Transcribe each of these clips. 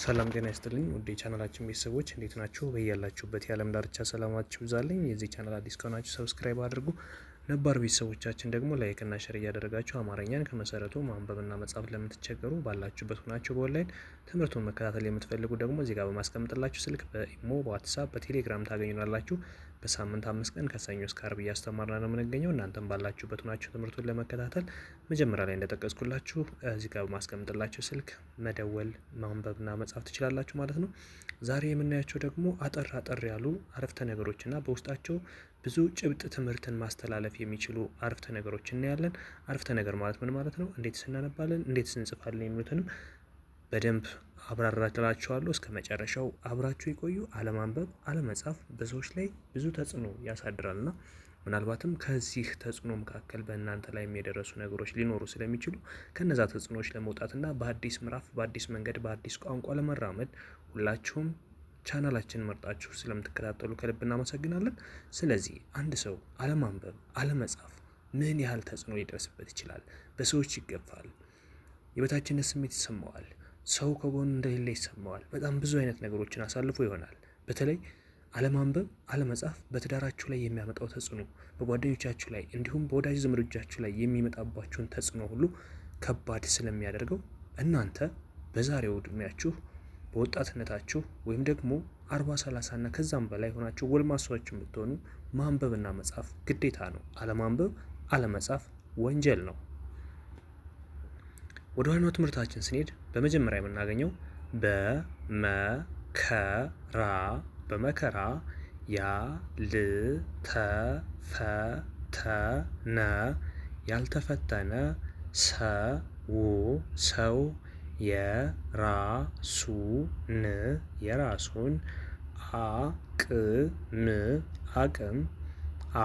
ሰላም ጤና ይስጥልኝ ውድ የቻናላችን ቤተሰቦች እንዴት ናችሁ? በያላችሁበት የዓለም ዳርቻ ሰላማችሁ ይብዛልኝ። የዚህ ቻናል አዲስ ከሆናችሁ ሰብስክራይብ አድርጉ። ነባር ቤተሰቦቻችን ደግሞ ላይክ እና ሼር እያደረጋችሁ አማርኛን ከመሰረቱ ማንበብና መጻፍ ለምትቸገሩ ባላችሁበት ሆናችሁ በኦንላይን ትምህርቱን መከታተል የምትፈልጉ ደግሞ እዚህ ጋር በማስቀምጥላችሁ ስልክ በኢሞ፣ በዋትስአፕ፣ በቴሌግራም ታገኙናላችሁ። በሳምንት 5 ቀን ከሰኞ እስከ አርብ እያስተማርን ነው የምንገኘው። እናንተም ባላችሁበት ሆናችሁ ትምህርቱን ለመከታተል መጀመሪያ ላይ እንደጠቀስኩላችሁ እዚህ ጋር በማስቀምጥላችሁ ስልክ መደወል ማንበብና መጻፍ ትችላላችሁ ማለት ነው። ዛሬ የምናያቸው ደግሞ አጠር ያሉ አረፍተ ነገሮችና በውስጣቸው ብዙ ጭብጥ ትምህርትን ማስተላለፍ የሚችሉ አረፍተ ነገሮች እናያለን። አረፍተ ነገር ማለት ምን ማለት ነው? እንዴት ስናነባለን፣ እንዴት ስንጽፋለን የሚሉትንም በደንብ አብራራላችኋለሁ። እስከ መጨረሻው አብራችሁ ይቆዩ። አለማንበብ አለመጻፍ በሰዎች ላይ ብዙ ተጽዕኖ ያሳድራልና ምናልባትም ከዚህ ተጽዕኖ መካከል በእናንተ ላይ የደረሱ ነገሮች ሊኖሩ ስለሚችሉ ከነዛ ተጽዕኖዎች ለመውጣትና በአዲስ ምዕራፍ፣ በአዲስ መንገድ፣ በአዲስ ቋንቋ ለመራመድ ሁላችሁም ቻናላችን መርጣችሁ ስለምትከታተሉ ከልብ እናመሰግናለን። ስለዚህ አንድ ሰው አለማንበብ አለመጻፍ ምን ያህል ተጽዕኖ ሊደርስበት ይችላል? በሰዎች ይገፋል፣ የበታችነት ስሜት ይሰማዋል፣ ሰው ከጎኑ እንደሌለ ይሰማዋል። በጣም ብዙ አይነት ነገሮችን አሳልፎ ይሆናል። በተለይ አለማንበብ አለመጻፍ በትዳራችሁ ላይ የሚያመጣው ተጽዕኖ፣ በጓደኞቻችሁ ላይ እንዲሁም በወዳጅ ዘመዶቻችሁ ላይ የሚመጣባችሁን ተጽዕኖ ሁሉ ከባድ ስለሚያደርገው እናንተ በዛሬው እድሜያችሁ በወጣትነታችሁ ወይም ደግሞ 40፣ 30 እና ከዛም በላይ ሆናችሁ ጎልማሶች የምትሆኑ ማንበብና መጻፍ ግዴታ ነው። አለማንበብ አለመጻፍ ወንጀል ነው። ወደ ዋናው ትምህርታችን ስንሄድ በመጀመሪያ የምናገኘው በመከራ ያልተፈተነ ሰው የራሱን አቅም አያውቀውም።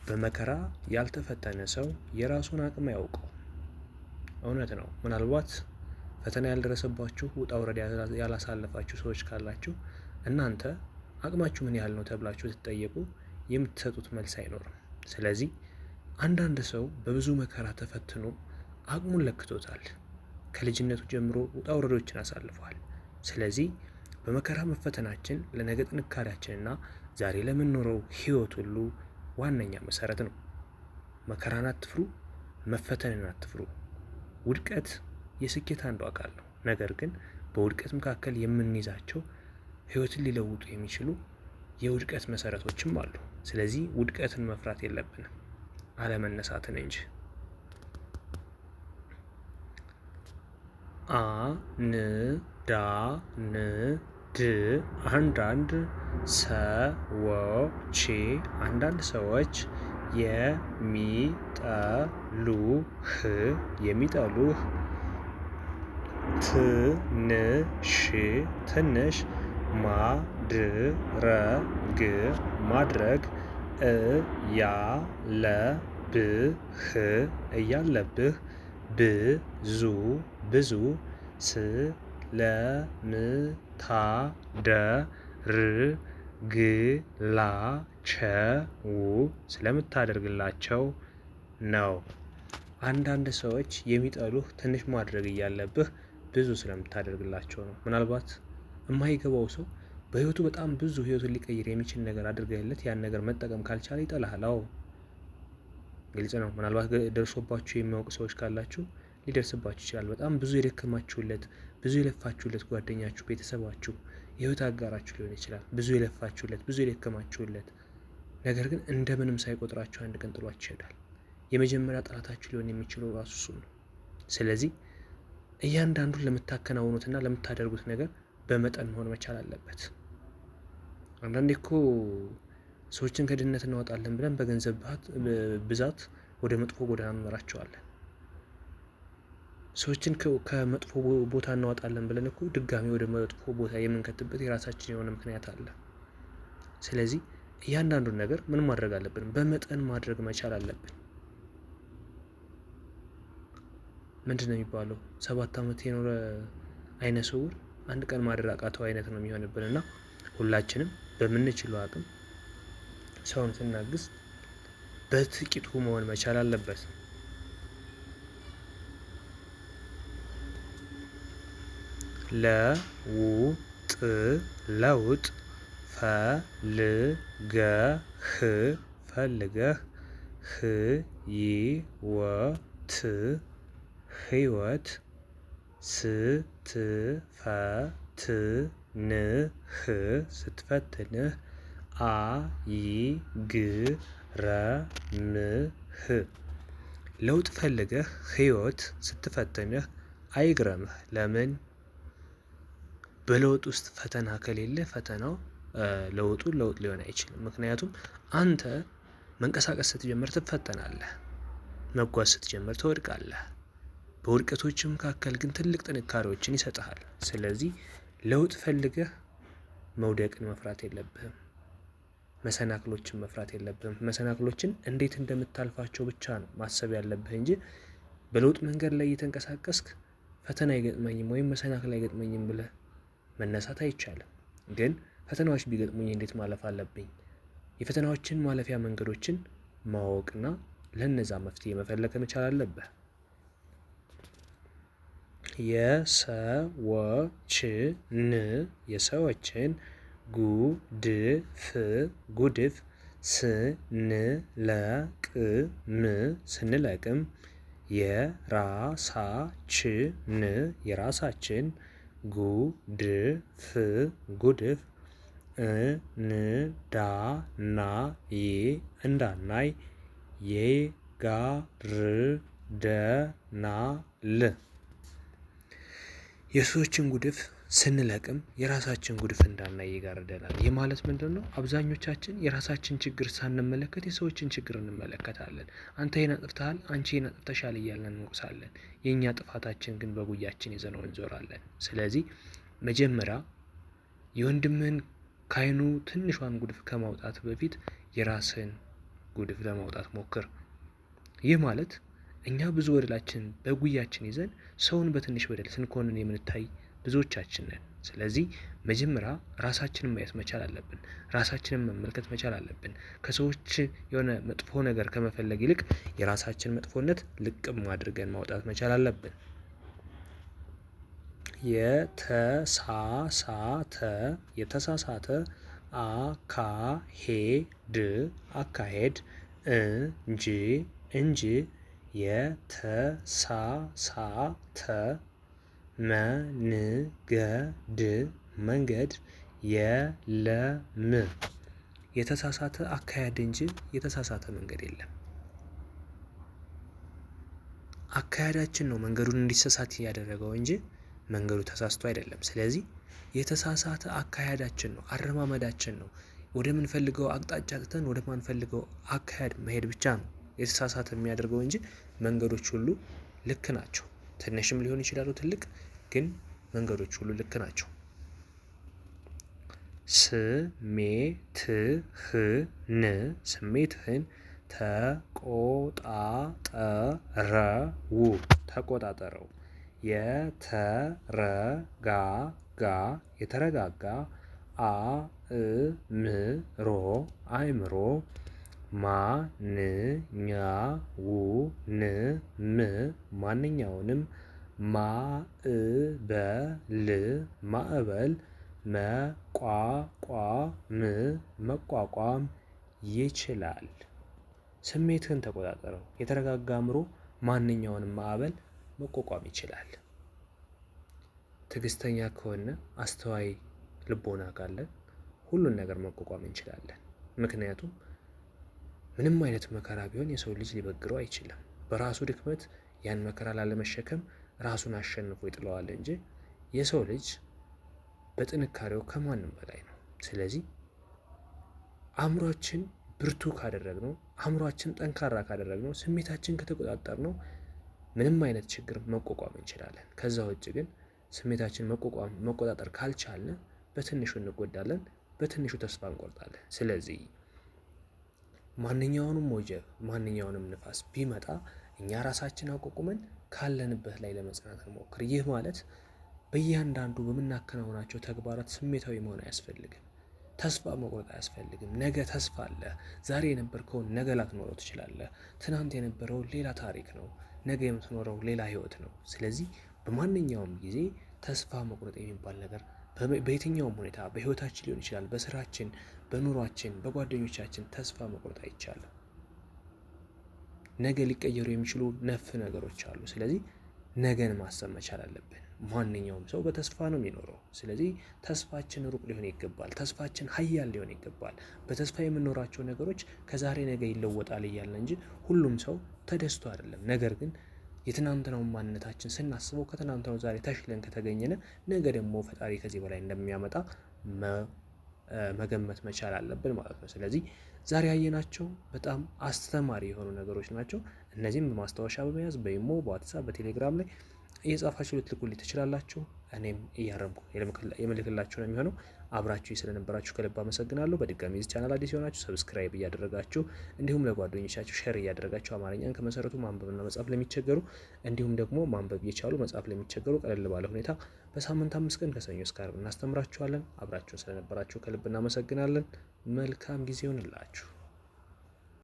በመከራ ያልተፈተነ ሰው የራሱን አቅም አያውቀው። እውነት ነው። ምናልባት ፈተና ያልደረሰባችሁ ውጣ ውረድ ያላሳለፋችሁ ሰዎች ካላችሁ እናንተ አቅማችሁ ምን ያህል ነው ተብላችሁ ትጠየቁ የምትሰጡት መልስ አይኖርም። ስለዚህ አንዳንድ ሰው በብዙ መከራ ተፈትኖ አቅሙን ለክቶታል። ከልጅነቱ ጀምሮ ውጣ ውረዶችን አሳልፏል። ስለዚህ በመከራ መፈተናችን ለነገ ጥንካሬያችንና ዛሬ ለምንኖረው ህይወት ሁሉ ዋነኛ መሰረት ነው። መከራን አትፍሩ፣ መፈተንን አትፍሩ። ውድቀት የስኬት አንዱ አካል ነው። ነገር ግን በውድቀት መካከል የምንይዛቸው ህይወትን ሊለውጡ የሚችሉ የውድቀት መሰረቶችም አሉ። ስለዚህ ውድቀትን መፍራት የለብንም፣ አለመነሳትን እንጂ። አንዳንድ ሰዎች የሚጠሉህ ትንሽ ማድረግ እያለብህ ብዙ ስለምታደርግላቸው ነው። አንዳንድ ሰዎች የሚጠሉህ ትንሽ ማድረግ እያለብህ ብዙ ስለምታደርግላቸው ነው። ምናልባት የማይገባው ሰው በህይወቱ በጣም ብዙ ህይወቱን ሊቀይር የሚችል ነገር አድርገህለት ያን ነገር መጠቀም ካልቻለ ይጠላሃል። አዎ ግልጽ ነው። ምናልባት ደርሶባችሁ የሚያውቁ ሰዎች ካላችሁ ሊደርስባችሁ ይችላል። በጣም ብዙ የደከማችሁለት፣ ብዙ የለፋችሁለት ጓደኛችሁ፣ ቤተሰባችሁ፣ የህይወት አጋራችሁ ሊሆን ይችላል። ብዙ የለፋችሁለት፣ ብዙ የደከማችሁለት፣ ነገር ግን እንደምንም ሳይቆጥራችሁ አንድ ቀን ጥሏችሁ ይሄዳል። የመጀመሪያ ጠላታችሁ ሊሆን የሚችለው ራሱ እሱ ነው። ስለዚህ እያንዳንዱን ለምታከናውኑትና ለምታደርጉት ነገር በመጠን መሆን መቻል አለበት። አንዳንዴ እኮ ሰዎችን ከድህነት እናወጣለን ብለን በገንዘብ ብዛት ወደ መጥፎ ጎዳና እንመራቸዋለን። ሰዎችን ከመጥፎ ቦታ እናወጣለን ብለን እኮ ድጋሚ ወደ መጥፎ ቦታ የምንከትበት የራሳችን የሆነ ምክንያት አለ። ስለዚህ እያንዳንዱን ነገር ምን ማድረግ አለብን? በመጠን ማድረግ መቻል አለብን። ምንድን ነው የሚባለው? 7 ዓመት የኖረ አይነ ስውር አንድ ቀን ማደር አቃተው አይነት ነው የሚሆንብን እና ሁላችንም በምንችለው አቅም ሰውን ስናግዝ በጥቂቱ መሆን መቻል አለበት። ለውጥ ለውጥ ፈልገህ ህይወት ስትፈትንህ አይግረምህ። ለውጥ ፈልገህ ህይወት ስትፈትንህ አይግረምህ። ለምን? በለውጥ ውስጥ ፈተና ከሌለ ፈተናው ለውጥ ሊሆን አይችልም። ምክንያቱም አንተ መንቀሳቀስ ስትጀምር ትፈተናለህ፣ መጓዝ ስትጀምር ትወድቃለህ። በውድቀቶች መካከል ግን ትልቅ ጥንካሬዎችን ይሰጥሃል። ስለዚህ ለውጥ ፈልገህ መውደቅን መፍራት የለብህም። መሰናክሎችን መፍራት የለብህም። መሰናክሎችን እንዴት እንደምታልፋቸው ብቻ ነው ማሰብ ያለብህ እንጂ በለውጥ መንገድ ላይ እየተንቀሳቀስክ ፈተና አይገጥመኝም ወይም መሰናክል አይገጥመኝም ብለህ መነሳት አይቻልም። ግን ፈተናዎች ቢገጥሙኝ እንዴት ማለፍ አለብኝ? የፈተናዎችን ማለፊያ መንገዶችን ማወቅና ለነዛ መፍትሄ መፈለግ መቻል አለብህ። የሰዎችን ጉድፍ ስንለቅም የራሳችን ጉድፍ እንዳናይ ይጋርደናል። የሰዎችን ጉድፍ ስንለቅም የራሳችን ጉድፍ እንዳናይ ይጋርደናል። ይህ ማለት ምንድን ነው? አብዛኞቻችን የራሳችን ችግር ሳንመለከት የሰዎችን ችግር እንመለከታለን። አንተ ይሄን አጥፍተሃል፣ አንቺ ይሄን አጥፍተሻል እያልን እንወቅሳለን። የእኛ ጥፋታችን ግን በጉያችን ይዘነው እንዞራለን። ስለዚህ መጀመሪያ የወንድምህን ከዓይኑ ትንሿን ጉድፍ ከማውጣት በፊት የራስህን ጉድፍ ለማውጣት ሞክር። ይህ ማለት እኛ ብዙ በደላችን በጉያችን ይዘን ሰውን በትንሽ በደል ስንኮንን የምንታይ ብዙዎቻችን ነን። ስለዚህ መጀመሪያ ራሳችንን ማየት መቻል አለብን። ራሳችንን መመልከት መቻል አለብን። ከሰዎች የሆነ መጥፎ ነገር ከመፈለግ ይልቅ የራሳችን መጥፎነት ልቅም አድርገን ማውጣት መቻል አለብን። የተሳሳተ አካሄድ እንጂ የተሳሳተ መንገድ የለም። የተሳሳተ አካሄድ እንጂ የተሳሳተ መንገድ የለም። አካሄዳችን ነው መንገዱን እንዲሳሳት ያደረገው እንጂ መንገዱ ተሳስቶ አይደለም። ስለዚህ የተሳሳተ አካሄዳችን ነው፣ አረማመዳችን ነው ወደምንፈልገው አቅጣጫ ትተን ወደማንፈልገው አካሄድ መሄድ ብቻ ነው የተሳሳተ የሚያደርገው እንጂ መንገዶች ሁሉ ልክ ናቸው። ትንሽም ሊሆን ይችላሉ ትልቅ፣ ግን መንገዶች ሁሉ ልክ ናቸው። ስሜትህን ተቆጣጠረው። የተረጋጋ አእምሮ ማንኛውንም ማዕበል መቋቋም ይችላል። ስሜትህን ተቆጣጠረው። የተረጋጋ አእምሮ ማንኛውንም ማዕበል መቋቋም ይችላል። ትዕግስተኛ ከሆነ አስተዋይ ልቦና ካለን ሁሉን ነገር መቋቋም እንችላለን። ምክንያቱም ምንም አይነት መከራ ቢሆን የሰው ልጅ ሊበግረው አይችልም። በራሱ ድክመት ያን መከራ ላለመሸከም ራሱን አሸንፎ ይጥለዋል እንጂ የሰው ልጅ በጥንካሬው ከማንም በላይ ነው። ስለዚህ አእምሯችን ብርቱ ካደረግነው፣ አእምሯችን ጠንካራ ካደረግነው፣ ስሜታችን ከተቆጣጠርነው ምንም አይነት ችግር መቋቋም እንችላለን። ከዛ ውጭ ግን ስሜታችን መቆጣጠር ካልቻልን በትንሹ እንጎዳለን፣ በትንሹ ተስፋ እንቆርጣለን። ስለዚህ ማንኛውንም ወጀብ ማንኛውንም ንፋስ ቢመጣ እኛ ራሳችን አቋቁመን ካለንበት ላይ ለመጽናት እንሞክር። ይህ ማለት በእያንዳንዱ በምናከናውናቸው ተግባራት ስሜታዊ መሆን አያስፈልግም። ተስፋ መቁረጥ አያስፈልግም። ነገ ተስፋ አለ። ዛሬ የነበርከውን ነገ ላትኖረው ትችላለህ። ትናንት የነበረው ሌላ ታሪክ ነው። ነገ የምትኖረው ሌላ ህይወት ነው። ስለዚህ በማንኛውም ጊዜ ተስፋ መቁረጥ የሚባል ነገር በየትኛውም ሁኔታ በህይወታችን ሊሆን ይችላል፣ በስራችን፣ በኑሯችን፣ በጓደኞቻችን ተስፋ መቁረጥ አይቻልም። ነገ ሊቀየሩ የሚችሉ ነፍ ነገሮች አሉ። ስለዚህ ነገን ማሰብ መቻል አለብን። ማንኛውም ሰው በተስፋ ነው የሚኖረው። ስለዚህ ተስፋችን ሩቅ ሊሆን ይገባል። ተስፋችን ሀያል ሊሆን ይገባል። በተስፋ የምንኖራቸው ነገሮች ከዛሬ ነገ ይለወጣል እያልን እንጂ ሁሉም ሰው ተደስቶ አይደለም። ነገር ግን የትናንትናውን ማንነታችን ስናስበው ከትናንትናው ዛሬ ተሽለን ከተገኘነ ነገ ደግሞ ፈጣሪ ከዚህ በላይ እንደሚያመጣ መገመት መቻል አለብን ማለት ነው። ስለዚህ ዛሬ ያየናቸው በጣም አስተማሪ የሆኑ ነገሮች ናቸው። እነዚህም በማስታወሻ በመያዝ በኢሞ፣ በዋትሳፕ፣ በቴሌግራም ላይ እየጻፋችሁ ልትልኩልኝ ትችላላችሁ። እኔም እያረምኩ የምልክላችሁ ነው የሚሆነው። አብራችሁ ስለነበራችሁ ከልብ አመሰግናለሁ። በድጋሚ እዚህ ቻናል አዲስ የሆናችሁ ሰብስክራይብ እያደረጋችሁ እንዲሁም ለጓደኞቻችሁ ሼር እያደረጋችሁ አማርኛን ከመሰረቱ ማንበብና መጻፍ ለሚቸገሩ እንዲሁም ደግሞ ማንበብ እየቻሉ መጻፍ ለሚቸገሩ ቀለል ባለ ሁኔታ በሳምንት 5 ቀን ከሰኞ እስከ ዓርብ እናስተምራችኋለን። አብራችሁን ስለነበራችሁ ከልብ እናመሰግናለን። መልካም ጊዜ ይሁንላችሁ።